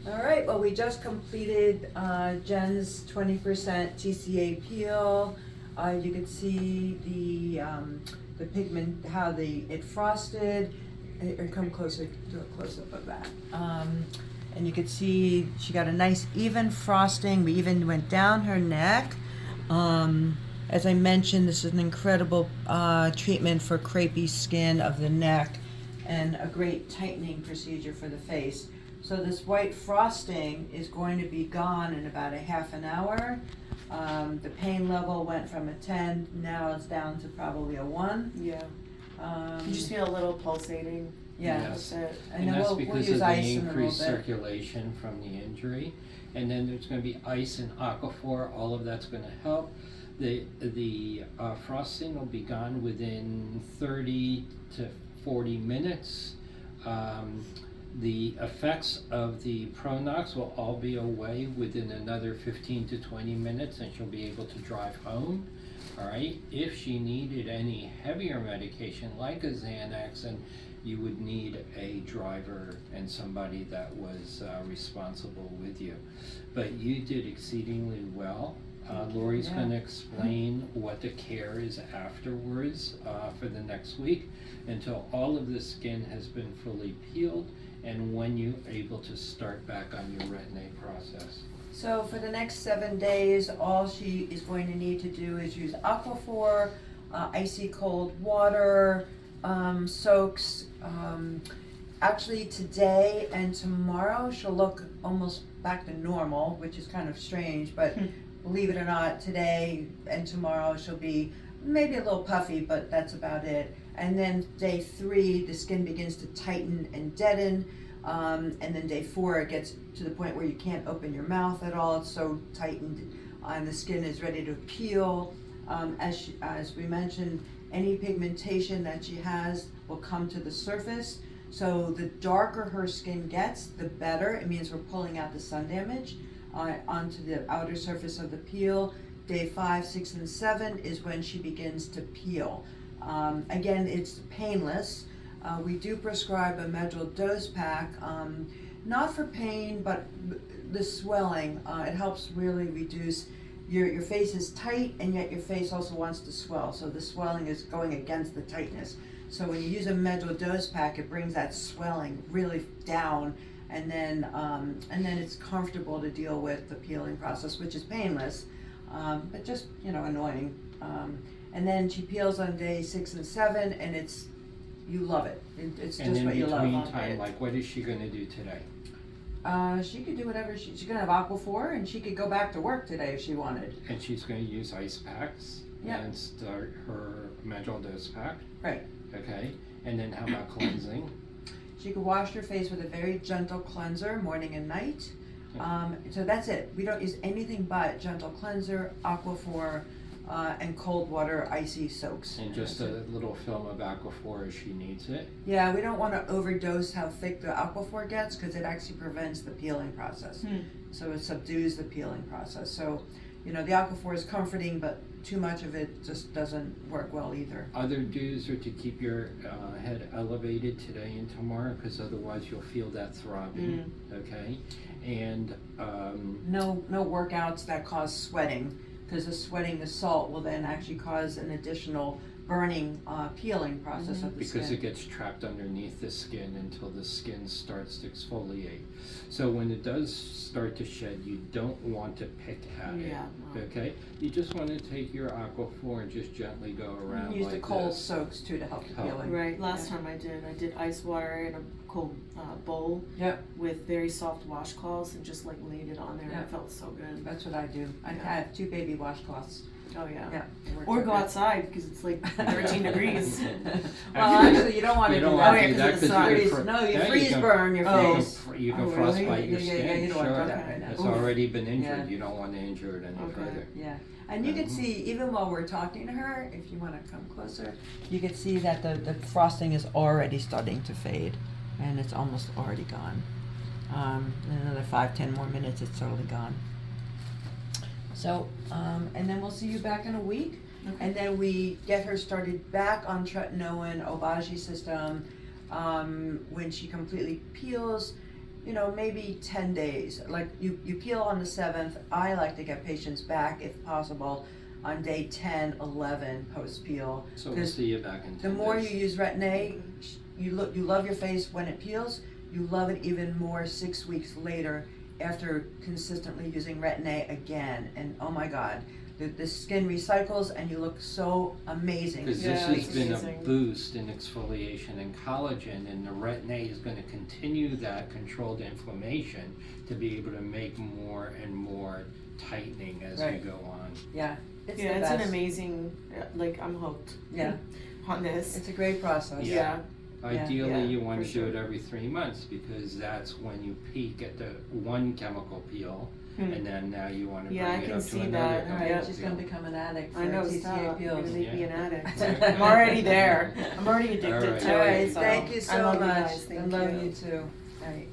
All right, well, we just completed Jen's 20% TCA peel. You could see the pigment, how it frosted. Or come closer, do a close-up of that. And you could see she got a nice even frosting. We even went down her neck. As I mentioned, this is an incredible treatment for crepey skin of the neck and a great tightening procedure for the face. So this white frosting is going to be gone in about a half an hour. The pain level went from a 10, now it's down to probably a 1. Yeah. You just feel a little pulsating. Yeah. Yes. That's it. And And then that's we'll because use of the ice in a little increased bit. circulation from the injury. And then there's gonna be ice and aquaphor, all of that's gonna help. The frosting will be gone within 30 to 40 minutes. The effects of the Pronox will all be away within another 15 to 20 minutes, and she'll be able to drive home. All right, if she needed any heavier medication like a Xanax, and you would need a driver and somebody that was responsible with you. But you did exceedingly well. Lori's Yeah. going to explain what the care is afterwards for the next week until all of the skin has been fully peeled and when you're able to start back on your retin-A process. So for the next 7 days, all she is going to need to do is use aquaphor, icy cold water, soaks. Actually today and tomorrow she'll look almost back to normal, which is kind of strange, but believe it or not, today and tomorrow she'll be maybe a little puffy, but that's about it. And then day 3, the skin begins to tighten and deaden. And then day 4, it gets to the point where you can't open your mouth at all. It's so tightened, and the skin is ready to peel. As we mentioned, any pigmentation that she has will come to the surface. So the darker her skin gets, the better. It means we're pulling out the sun damage onto the outer surface of the peel. Day 5, 6, and 7 is when she begins to peel. Again, it's painless. We do prescribe a medral dose pack, not for pain, but the swelling. It helps really reduce, your face is tight and yet your face also wants to swell. So the swelling is going against the tightness. So when you use a medral dose pack, it brings that swelling really down, and then it's comfortable to deal with the peeling process, which is painless, but just, annoying. And then she peels on day 6 and 7, and you love it. It's just what you love. And in between time, like what is she gonna do today? She could do whatever she's gonna have aquaphor, and she could go back to work today if she wanted. And she's gonna use ice packs Yep. and start her medral dose pack, Right. okay? And then how about cleansing? She could wash her face with a very gentle cleanser morning and night. So that's it. We don't use anything but gentle cleanser, aquaphor, and cold water icy soaks. And just a little film of aquaphor as she needs it. Yeah, we don't want to overdose how thick the aquaphor gets because it actually prevents the peeling process. So it subdues the peeling process. So, the aquaphor is comforting, but too much of it just doesn't work well either. Other do's are to keep your head elevated today and tomorrow, because otherwise you'll feel that throbbing, okay? And No workouts that cause sweating, because the salt will then actually cause an additional burning, peeling process of the skin. because it gets trapped underneath the skin until the skin starts to exfoliate. So when it does start to shed, you don't want to pick at it, okay? You just want to take your aquaphor and just gently go around Use like the cold this. soaks too to help the peeling. Right. Last time I did ice water in a cold bowl Yep, with very soft washcloths and just laid it on there, and Yeah. it felt so good. that's what I do. I Yeah. have 2 baby washcloths. Oh yeah. Yeah. it works Or out go good. outside because it's like 13 degrees. Well, actually, you don't want to You do don't that. want to do because that of the because sun. you Freeze- no, you yeah, freeze can- burn your Oh. face. You can Oh, really? frostbite your Yeah, skin, you don't want to sure. do that right now. It's Oof. already been injured, Yeah. you don't want to injure it any Okay. further. Yeah, and you can see, even while we're talking to her, if you want to come closer, you can see that the frosting is already starting to fade, and it's almost already gone. In another 5-10 more minutes, it's totally gone. So, and then we'll see you back in a week, and then we get her started back on tretinoin, Obagi system, when she completely peels. you know, maybe 10 days. Like you peel on the 7th. I like to get patients back if possible on day 10, 11 post peel. So we'll see you back in 10 The more days. you use Retin-A, you love your face when it peels. You love it even more 6 weeks later after consistently using Retin-A again. And oh my God, the skin recycles and you look so amazing. Because Yeah, this has it's been amazing. a boost in exfoliation and collagen, and the Retin-A is going to continue that controlled inflammation to be able to make more and more tightening as Right. we go on. Yeah, it's Yeah, the it's best. an amazing, like, I'm hooked. Yeah. On this. It's a great process. Yeah. Ideally, Yeah, you want for to do sure. it every 3 months because that's when you peak at the one chemical peel, and then now you want to Yeah, I bring it can up to see another that. All chemical right, Yep. she's peel. gonna become an addict for I know, TCA stop. You're peels. gonna make me an Yeah. addict. Right. I'm already there. I'm already addicted All right. to All it. right, so thank you I so love much. You guys. Thank I love you. you too. All right.